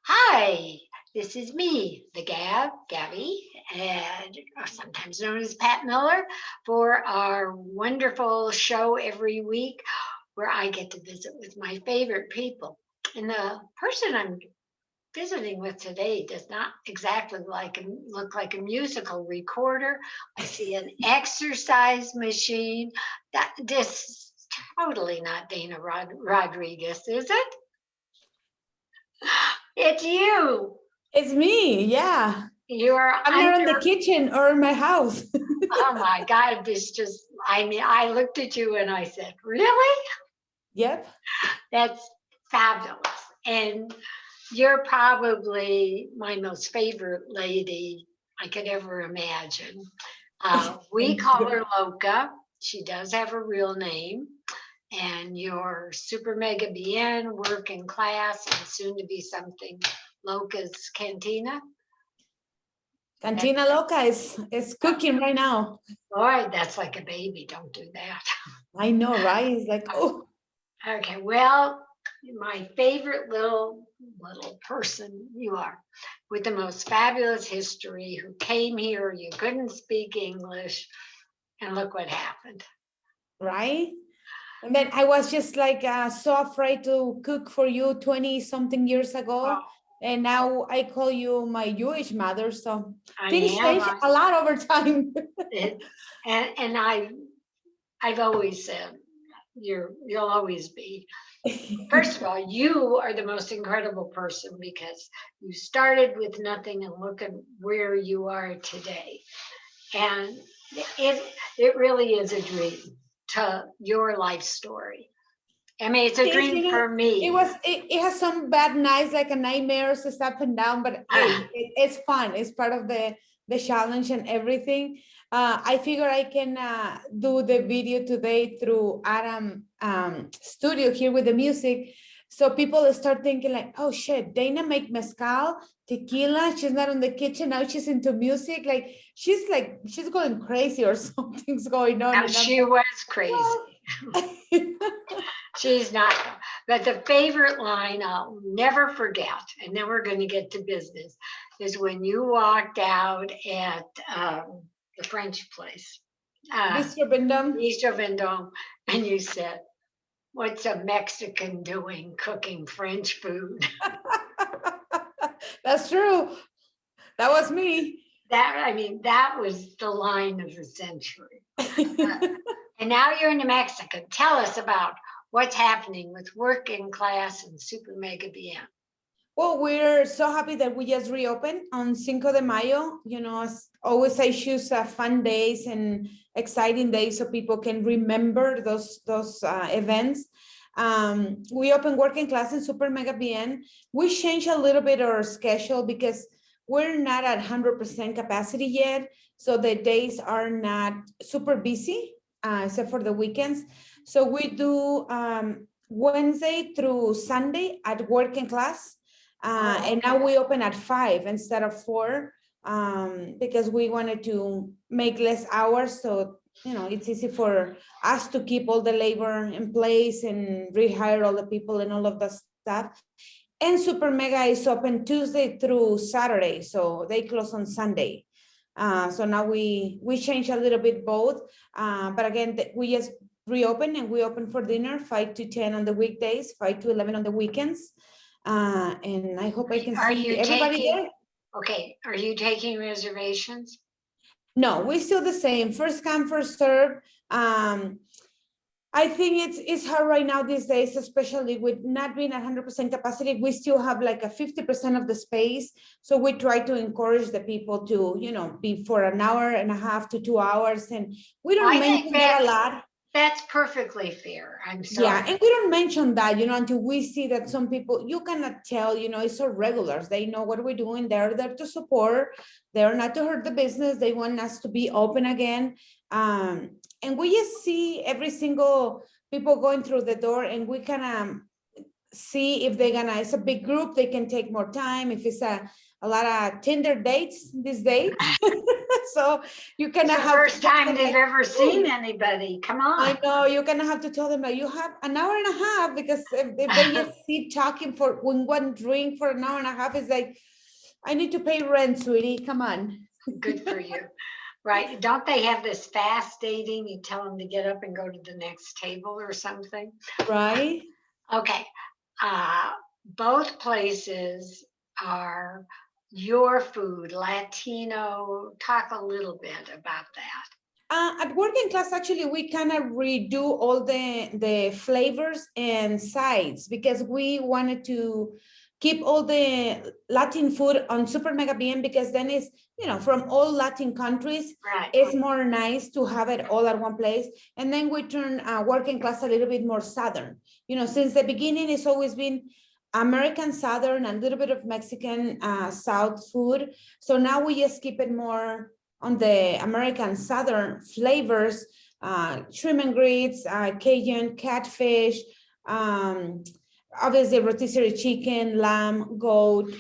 Hi, this is me, the Gabby, and sometimes known as Pat Miller, for our wonderful show every week where I get to visit with my favorite people. And the person I'm visiting with today does not exactly look like a musical recorder. I see an exercise machine. This is totally not Dana Rodriguez, is it? It's you. It's me, yeah. You're I'm not in the under, kitchen or in my house. oh my God, I looked at you and I said, really? Yep. That's fabulous. And you're probably my most favorite lady I could ever imagine. We Thank call you. her Loca. She does have a real name. And you're super mega bien, working class, and soon to be something Loca's Cantina. Cantina Loca is cooking right now. Boy, that's like a baby. Don't do that. I know, right? It's like, oh, Okay, well, my favorite little person you are, with the most fabulous history, who came here, you couldn't speak English, and look what happened. right? And then I was just like so afraid to cook for you 20 something years Oh, ago. And now I call you my Jewish mother. So I things am. change a lot over time. It, and I've always said you'll always be. First of all, you are the most incredible person because you started with nothing and look at where you are today. And it it really is a dream to your life story. I mean, it's a Yes, dream for me. it has some bad nights, like a nightmares, it's up and down, but hey, it's fun. It's part of the challenge and everything. I figure I can do the video today through Adam studio here with the music. So people start thinking like, oh shit, Dana make mezcal, tequila. She's not in the kitchen. Now she's into music. She's going crazy or something's going on. Now, And I'm she was crazy. like, She's not. But the favorite line I'll never forget, and then we're going to get to business, is when you walked out at the French place, Mr. Bindum. East of Vendome, and you said, "What's a Mexican doing cooking French food?" That's true. That was me. That was the line of the century. And now you're in New Mexico. Tell us about what's happening with working class and super mega bien. Well, we're so happy that we just reopened on Cinco de Mayo. As always, I choose fun days and exciting days so people can remember those events. We open working class in Super Mega Bien. We changed a little bit our schedule because we're not at 100% capacity yet. So the days are not super busy, except for the weekends. So we do Wednesday through Sunday at working class. And now we open at 5 instead of 4 because we wanted to make less hours. So, it's easy for us to keep all the labor in place and rehire all the people and all of that stuff. And Super Mega is open Tuesday through Saturday. So they close on Sunday. So now we change a little bit both. But again, we just reopen and we open for dinner 5 to 10 on the weekdays, 5 to 11 on the weekends. And I hope I can see everybody there. Okay, are you taking reservations? No, we're still the same. First come, first serve. I think it's hard right now these days, especially with not being 100% capacity. We still have like a 50% of the space. So we try to encourage the people to, be for an hour and a half to 2 hours. And we don't mention that a lot. That's perfectly fair. I'm sorry. Yeah, and we don't mention that, until we see that some people, you cannot tell, it's our regulars. They know what we're doing. They're there to support. They're not to hurt the business. They want us to be open again. And we just see every single people going through the door, and we kind of see if they're gonna, it's a big group, they can take more time. If it's a lot of Tinder dates these days. So you kind It's of the have to first tell time them they've like, ever seen anybody. Come on. I know, you're gonna have to tell them that you have an hour and a half, because if they just sit talking for one drink for an hour and a half, it's like, I need to pay rent, sweetie, come on. Good for you. Right. Don't they have this fast dating? You tell them to get up and go to the next table or something. Right? Okay. Uh, both places are your food, Latino. Talk a little bit about that. At working class, actually, we kind of redo all the flavors and sides, because we wanted to keep all the Latin food on Super Mega Bien, because then it's, from all Latin countries. Right. It's more nice to have it all at one place. And then we turn working class a little bit more Southern. Since the beginning, it's always been American Southern, a little bit of Mexican South food. So now we just keep it more on the American Southern flavors, shrimp and grits, Cajun, catfish, obviously rotisserie chicken, lamb, goat,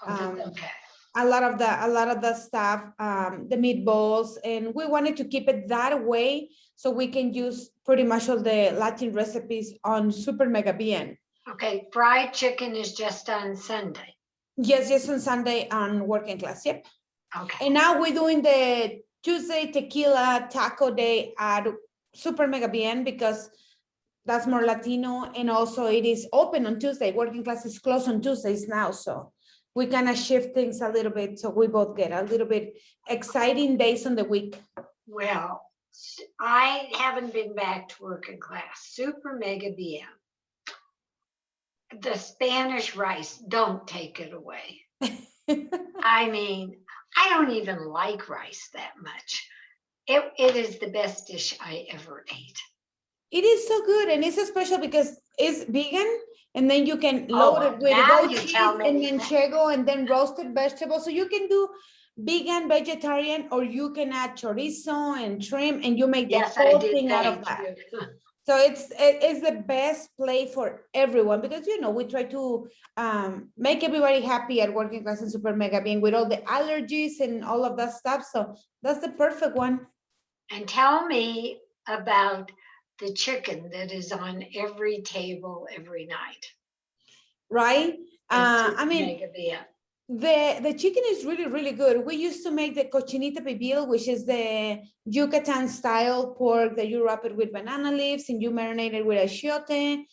Okay. a lot of the stuff, the meatballs, and we wanted to keep it that way so we can use pretty much all the Latin recipes on Super Mega Bien. Okay. Fried chicken is just on Sunday. Yes, on Sunday on working class. Yep. Okay. And now we're doing the Tuesday tequila taco day at Super Mega Bien, because that's more Latino, and also it is open on Tuesday. Working class is closed on Tuesdays now, so we kind of shift things a little bit, so we both get a little bit exciting days on the week. Well, I haven't been back to working class. Super Mega Bien. The Spanish rice, don't take it away. I mean, I don't even like rice that much. It is the best dish I ever ate. It is so good, and it's so special because it's vegan, and then you can load Oh, it with now goat you cheese tell and me. manchego and then roasted vegetables. So you can do vegan, vegetarian, or you can add chorizo and shrimp, and you make the Yes, I whole did. thing out of Thank that. you. So it's the best play for everyone, because we try to make everybody happy at working class and Super Mega Bien with all the allergies and all of that stuff. So that's the perfect one. And tell me about the chicken that is on every table every night. Right? At I mean, Mega Bien. the chicken is really, really good. We used to make the cochinita pibil, which is the Yucatan style pork that you wrap it with banana leaves and you marinate it with achiote.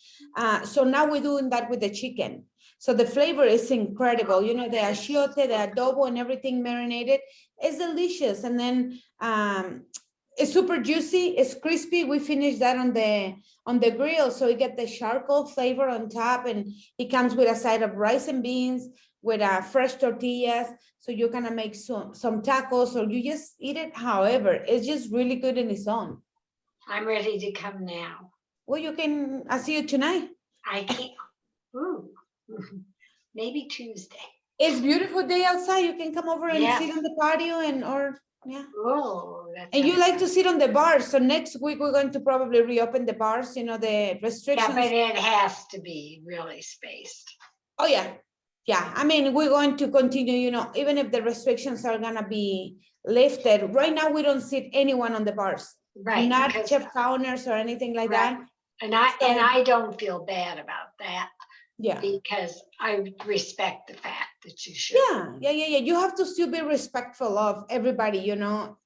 So now we're doing that with the chicken. So the flavor is incredible. The achiote, the adobo, and everything marinated. It's delicious. And then it's super juicy, it's crispy. We finished that on the grill, so you get the charcoal flavor on top, and it comes with a side of rice and beans with fresh tortillas. So you kind of make some tacos, or you just eat it. However, it's just really good in its own. I'm ready to come now. Well, I'll see you tonight. I can't. Ooh, maybe Tuesday. It's beautiful day outside. You can come over and sit on the patio yeah. Oh, that's. And you like to sit on the bars. So next week we're going to probably reopen the bars, the restrictions. Yeah, but it has to be really spaced. Oh yeah. Yeah. I mean, we're going to continue, even if the restrictions are gonna be lifted. Right now we don't sit anyone on the bars. Right. Not chef counters or anything like that. And I don't feel bad about that. Yeah. Because I respect the fact that you should. Yeah. You have to still be respectful of everybody,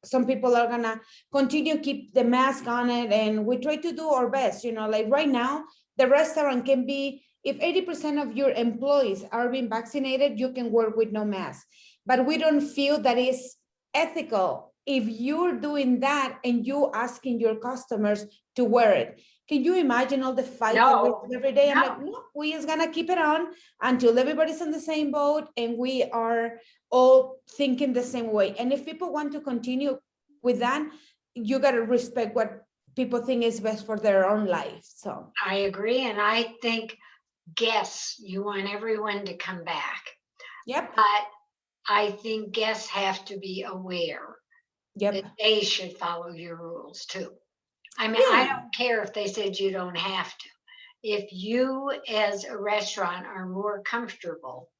Some people are gonna continue keep the mask on it, and we try to do our best, like right now, the restaurant can be, if 80% of your employees are being vaccinated, you can work with no mask. But we don't feel that is ethical if you're doing that and you asking your customers to wear it. Can you imagine all the fights that we have every day? I'm like, no, we just gonna keep it on until everybody's on the same boat and we are all thinking the same way. And if people want to continue with that, you gotta respect what people think is best for their own life. So I agree, and I think guests, you want everyone to come back. Yep. But I think guests have to be aware that they should follow your rules too. I mean, I don't care if they said you don't have to. if you as a restaurant are more comfortable,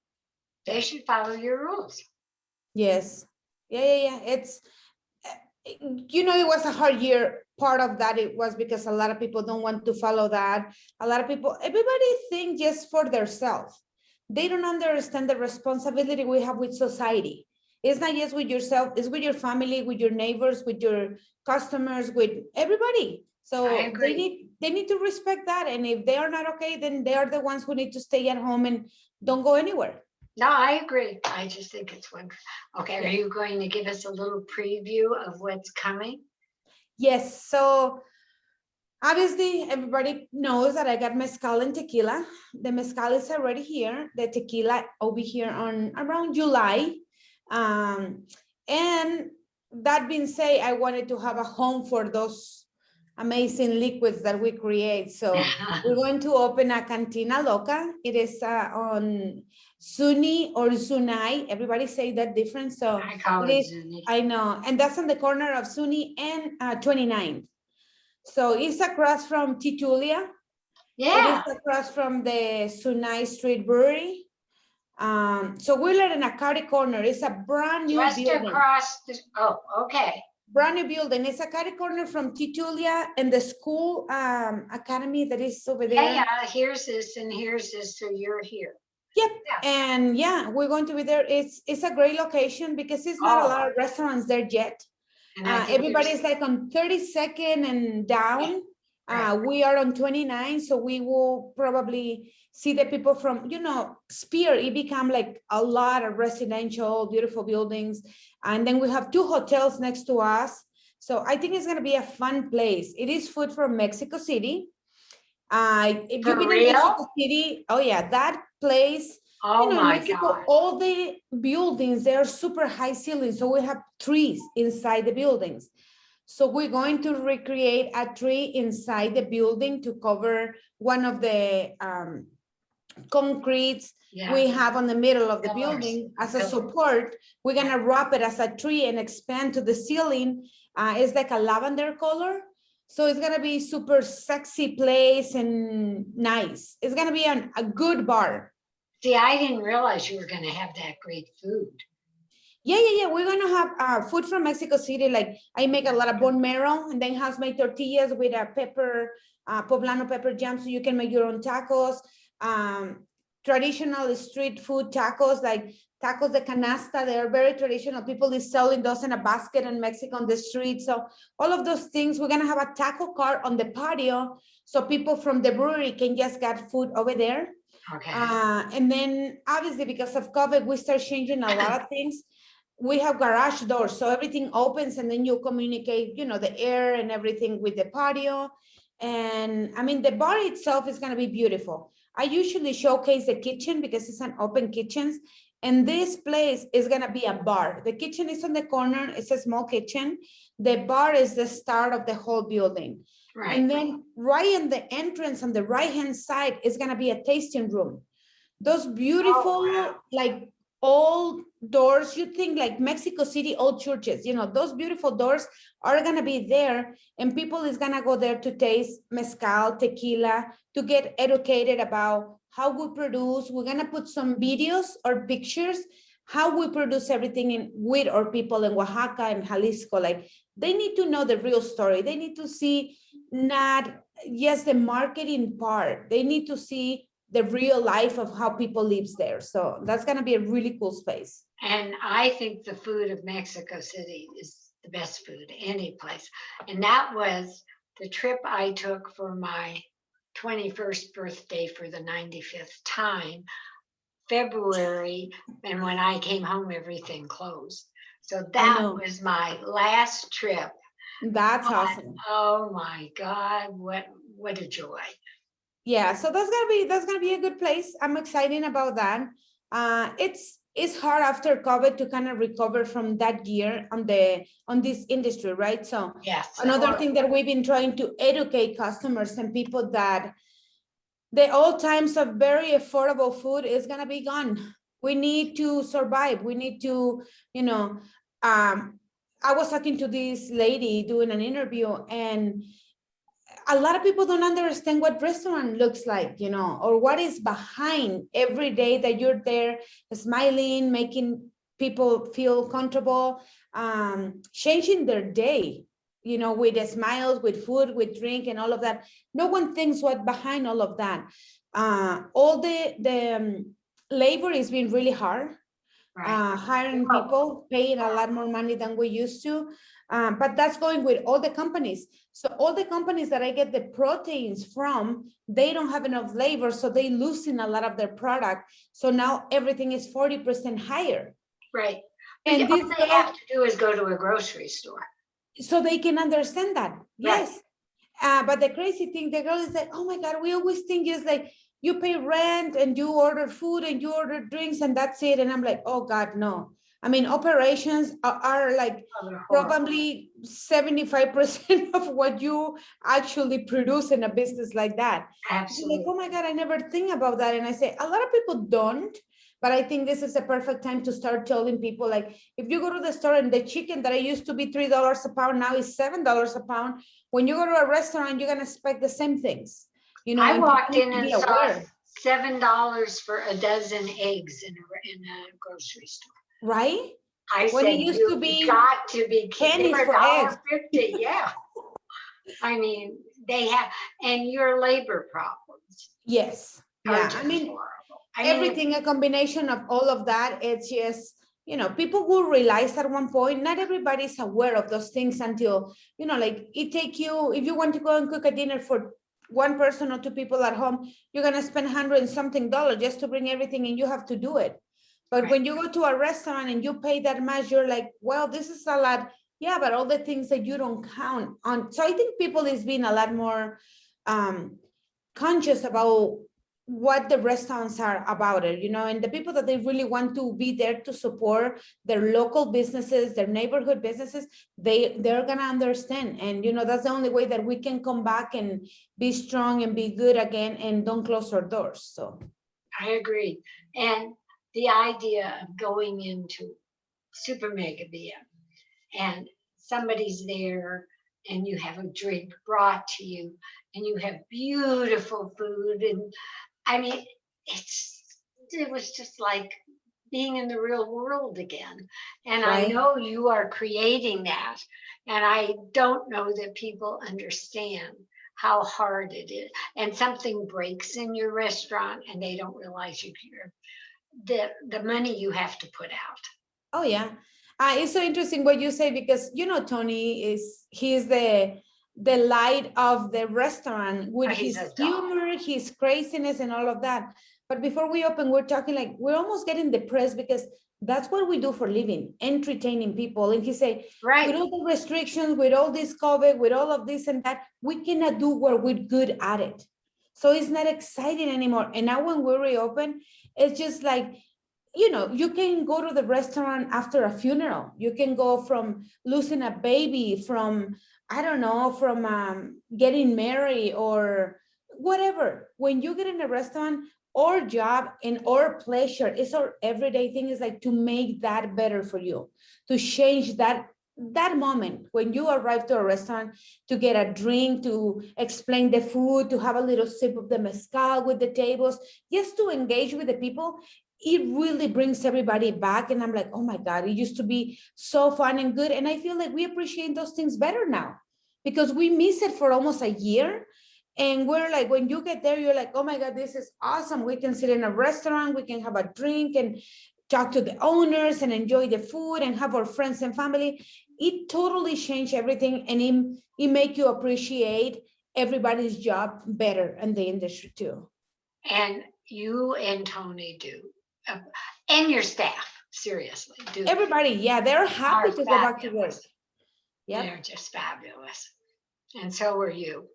they should follow your rules. Yes. Yeah. It's, it was a hard year. Part of that, it was because a lot of people don't want to follow that. A lot of people, everybody think just for themselves. They don't understand the responsibility we have with society. It's not just with yourself, it's with your family, with your neighbors, with your customers, with everybody. So I agree. they need to respect that. And if they are not okay, then they are the ones who need to stay at home and don't go anywhere. No, I agree. I just think it's wonderful. Okay, are Yeah. you going to give us a little preview of what's coming? Yes. So obviously, everybody knows that I got mezcal and tequila. The mezcal is already here. The tequila will be here on around July. And that being said, I wanted to have a home for those amazing liquids that we create. So we're going to open a Cantina Loca. It is on Suni or Sunai. Everybody say that different. So I call it it is, Zuni. I know. And that's on the corner of Suni and 29th. So it's across from Titulia. It is Yeah, across from the Sunai Street Brewery. So we're in a Cari corner. It's a brand new just building. across the, oh, okay. Brand new building. It's a Cari corner from Titulia and the school academy that is over Yeah, there. yeah, here's this and here's this, so you're here. Yep. Yeah. And yeah, we're going to be there. It's a great location because it's not a Oh, lot of restaurants there yet. and I think Everybody's like on 32nd and down. right. We are on 29, so we will probably see the people from, Spear. It become like a lot of residential, beautiful buildings. And then we have 2 hotels next to us. So I think it's going to be a fun place. It is food from Mexico City. If you've For been in Mexico real? City, oh yeah, that place, Oh in my Mexico, God. all the buildings, they're super high ceilings. So we have trees inside the buildings. So we're going to recreate a tree inside the building to cover one of the concretes Yeah, we have on the middle of the pillars. building as a Pillars. support. We're gonna wrap it as a tree and expand to the ceiling. It's like a lavender color. So it's gonna be super sexy place and nice. It's gonna be a good bar. See, I didn't realize you were gonna have that great food. Yeah. We're gonna have food from Mexico City. Like I make a lot of bone marrow and then house-made tortillas with a pepper, poblano pepper jam, so you can make your own tacos. Traditional street food tacos, like tacos de canasta. They are very traditional. People is selling those in a basket in Mexico on the street. So all of those things. We're gonna have a taco cart on the patio, so people from the brewery can just get food over there. Okay. And then obviously because of COVID, we start changing a lot of things. We have garage doors, so everything opens and then you communicate, the air and everything with the patio. And I mean, the bar itself is going to be beautiful. I usually showcase the kitchen because it's an open kitchen. And this place is going to be a bar. The kitchen is on the corner. It's a small kitchen. The bar is the start of the whole building. Right. And then right in the entrance on the right-hand side is going to be a tasting room. Those beautiful, wow. like old doors, you think like Mexico City old churches, those beautiful doors are going to be there, and people is going to go there to taste mezcal, tequila, to get educated about how we produce. We're going to put some videos or pictures how we produce everything with our people in Oaxaca and Jalisco. Like they need to know the real story. They need to see not just the marketing part. They need to see the real life of how people lives there. So that's going to be a really cool space. And I think the food of Mexico City is the best food any place. And that was the trip I took for my 21st birthday for the 95th time, February. And when I came home, everything closed. So that was my last trip. That's awesome. Oh my God, what a joy. Yeah, so that's gonna be a good place. I'm excited about that. It's hard after COVID to kind of recover from that year on this industry, right? So yes, another thing that we've been trying to educate customers and people that the old times of very affordable food is gonna be gone. We need to survive. We need to, I was talking to this lady doing an interview, and a lot of people don't understand what restaurant looks like, you know, or what is behind every day that you're there smiling, making people feel comfortable, changing their day, you know, with the smiles, with food, with drink and all of that. No one thinks what behind all of that. All the labor is being really hard. Right. Hiring people, paying a lot more money than we used to. But that's going with all the companies. So all the companies that I get the proteins from, they don't have enough labor, so they losing a lot of their product. So now everything is 40% higher. Right. And All this they have girl, to do is go to a grocery store. so they can understand that. Right. Yes. But the crazy thing, the girl is like, oh my God, we always think is like, you pay rent and you order food and you order drinks and that's it. And I'm like, oh God, no. I mean, operations are like Oh, they're horrible. probably 75% of what you actually produce in a business like that. She's like, Absolutely. oh my God, I never think about that. And I say, a lot of people don't, but I think this is the perfect time to start telling people, like, if you go to the store and the chicken that I used to be $3 a pound, now is $7 a pound. When you go to a restaurant, you're gonna expect the same things, you know, I and walked people in need to and be saw aware, $7 for a dozen eggs in a grocery store. right? I When it said, used to you be got to be kidding. They pennies were for eggs. $1.50. Yeah. I mean, they have, and your labor problems Yes, are yeah. just I mean, horrible. I mean, everything, a combination of all of that, it's just, you know, people will realize at one point, not everybody is aware of those things until, you know, like it take you, if you want to go and cook a dinner for one person or two people at home, you're going to spend $100 and something just to bring everything and you have to do it. But right. when you go to a restaurant and you pay that much, you're like, well, this is a lot. Yeah, but all the things that you don't count on. So I think people is being a lot more conscious about what the restaurants are about it, you know, and the people that they really want to be there to support their local businesses, their neighborhood businesses, they're gonna understand. And you know, that's the only way that we can come back and be strong and be good again and don't close our doors. So I agree. And the idea of going into Super Mega Via and somebody's there and you have a drink brought to you and you have beautiful food, and I mean, it was just like being in the real world again. And I right. know you are creating that, and I don't know that people understand how hard it is. And something breaks in your restaurant and they don't realize the money you have to put out. Oh yeah. It's so interesting what you say, because you know Tony he's the light of the restaurant with He's his a doll. humor, his craziness, and all of that. But before we open, we're talking like we're almost getting depressed because that's what we do for living, entertaining people. And he say, Right. with all the restrictions, with all this COVID, with all of this and that, we cannot do what we're good at it. So it's not exciting anymore. And now when we reopen, it's just like, you know, you can go to the restaurant after a funeral. You can go from losing a baby, from, I don't know, from getting married or whatever. When you get in a restaurant, our job and our pleasure is our everyday thing is like to make that better for you, to change that moment when you arrive to a restaurant, to get a drink, to explain the food, to have a little sip of the mezcal with the tables, just to engage with the people. It really brings everybody back. And I'm like, oh my God, it used to be so fun and good. And I feel like we appreciate those things better now because we miss it for almost a year. And we're like, when you get there, you're like, oh my God, this is awesome. We can sit in a restaurant, we can have a drink and talk to the owners and enjoy the food and have our friends and family. It totally changed everything. And it make you appreciate everybody's job better in the industry too. And you and Tony do, uh, and your staff, seriously, do. Everybody, yeah, they're happy Are to go back to work. fabulous. Yep. They're just fabulous. And so are you.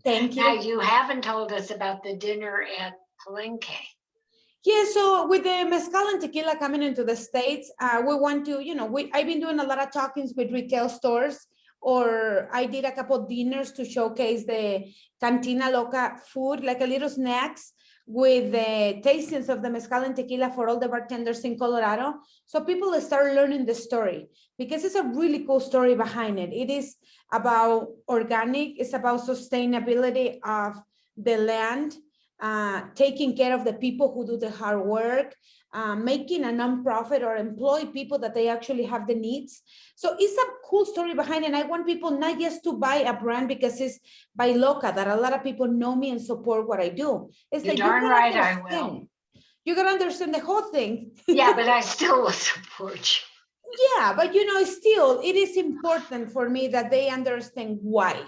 Thank Now, you. you haven't told us about the dinner at Palenque. Yeah, so with the mezcal and tequila coming into the States, we want to, you know, I've been doing a lot of talkings with retail stores, or I did a couple of dinners to showcase the Cantina Loca food, like a little snacks with the tastings of the mezcal and tequila for all the bartenders in Colorado. So people start learning the story because it's a really cool story behind it. It is about organic, it's about sustainability of the land, taking care of the people who do the hard work, making a nonprofit or employ people that they actually have the needs. So it's a cool story behind it. And I want people not just to buy a brand because it's by Loca, that a lot of people know me and support what I do. It's You're like, darn you right gotta I will. understand. You gotta understand the whole thing. Yeah, but I still will support you. Yeah, but still, it is important for me that they understand why.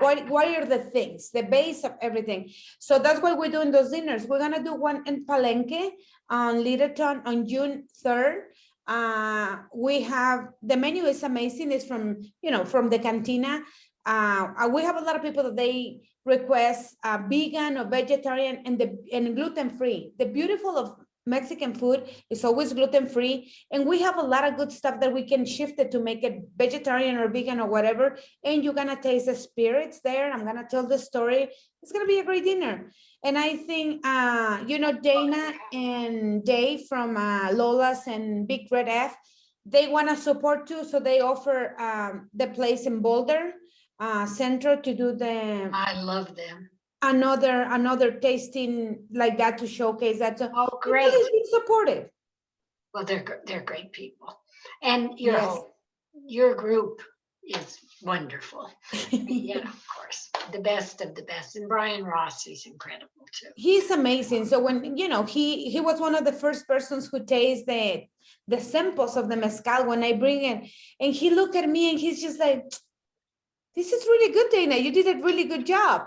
Right. What are the things, the base of everything? So that's why we're doing those dinners. We're gonna do one in Palenque on Littleton on June 3rd. We have, the menu is amazing. It's from, from the Cantina. We have a lot of people that they request vegan or vegetarian and gluten-free. The beautiful of Mexican food is always gluten-free, and we have a lot of good stuff that we can shift it to make it vegetarian or vegan or whatever, and you're gonna taste the spirits there. I'm gonna tell the story. It's gonna be a great dinner. And I think, Dana and Dave from Lola's and Big Red F, they wanna support too, so they offer the place in Boulder Center to do I love them. another tasting like that to showcase that. So Oh, great. really supportive. Well, they're great people. And Yes. your group is wonderful. Yeah, of course. The best of the best. And Brian Ross is incredible too. He's amazing. So when, he was one of the first persons who tasted the samples of the mezcal when I bring it. And he looked at me and he's just like, this is really good, Dana. You did a really good job.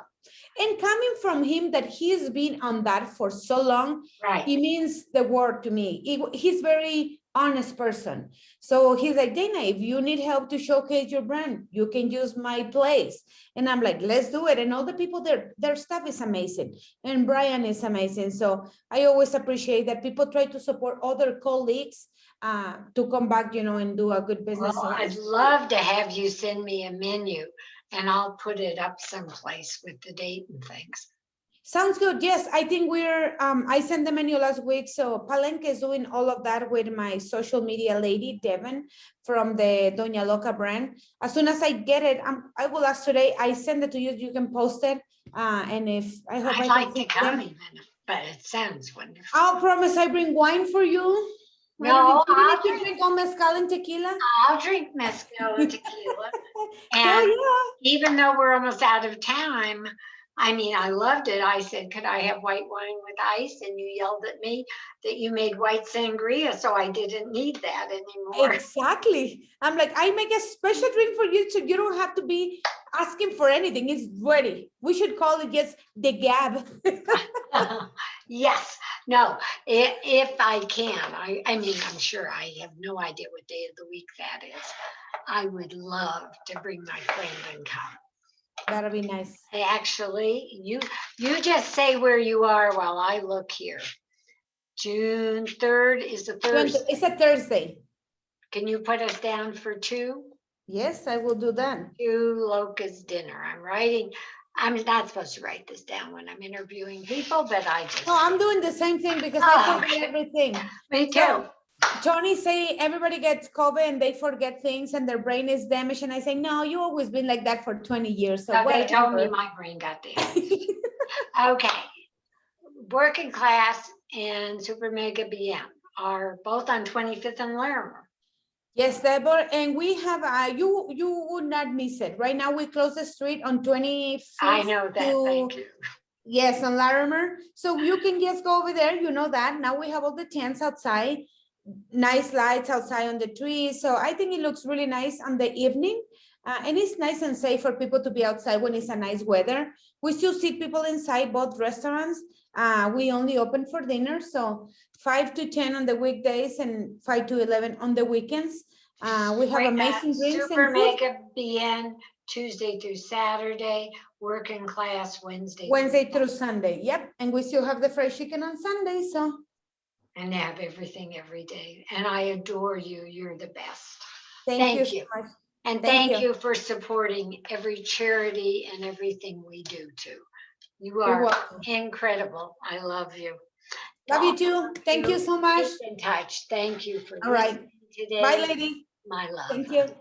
And coming from him that he's been on that for so long, Right. it means the world to me. He's very honest person. So he's like, Dana, if you need help to showcase your brand, you can use my place. And I'm like, let's do it. And all the people there, their stuff is amazing. And Brian is amazing. So I always appreciate that people try to support other colleagues to come back, and do a good business. Well, So I'd love to have you send me a menu and I'll put it up someplace with the date and things. sounds good. Yes, I think I sent the menu last week. So Palenque is doing all of that with my social media lady, Devin, from the Doña Loca brand. As soon as I get it, I will ask today, I send it to you, you can post it. And if I hope I'd I like can to come even, but it sounds wonderful. I'll promise I bring wine for you. No, You need to drink all mezcal and tequila. I'll drink mezcal and tequila. Hell And yeah. even though we're almost out of time, I mean, I loved it. I said, could I have white wine with ice? And you yelled at me that you made white sangria, so I didn't need that anymore. Exactly. I'm like, I make a special drink for you, so you don't have to be asking for anything. It's ready. We should call it just the Gabb. Yes, no, if I can, I mean, I'm sure I have no idea what day of the week that is. I would love to bring my friend and come. That'll be nice. Actually, you just say where you are while I look here. June 3rd is a Thursday. It's a Thursday. Can you put us down for 2? Yes, I will do that. 2 Loca's dinner. I'm not supposed to write this down when I'm interviewing people, but I just. No, I'm doing the same thing because I forget everything. Me too. So, Tony say everybody gets COVID and they forget things and their brain is damaged. And I say, no, you always been like that for 20 years. So No, they told me my brain got damaged. Okay. Working Class and Super Mega BM are both on 25th and Larimer. Yes, Deborah, and we have, you would not miss it. Right now, we close the street on 25th. I know that, thank you. Yes, on Larimer. So you can just go over there, you know that. Now we have all the tents outside, nice lights outside on the trees. So I think it looks really nice on the evening. And it's nice and safe for people to be outside when it's a nice weather. We still see people inside both restaurants. We only open for dinner, so 5 to 10 on the weekdays and 5 to 11 on the weekends. We have amazing drinks Super and food. Mega BN Tuesday through Saturday, Working Class Wednesday through Sunday. Yep, and we still have the fried chicken on Sunday. So. And they have everything every day. And I adore you. You're the best. Thank you so much. And thank you for supporting every charity and everything we do too. You You're are welcome. incredible. I love you. Love you too. Thank you so much. Keep in touch. Thank you for All right. listening today. Bye, lady. My love. Thank you. Thank you.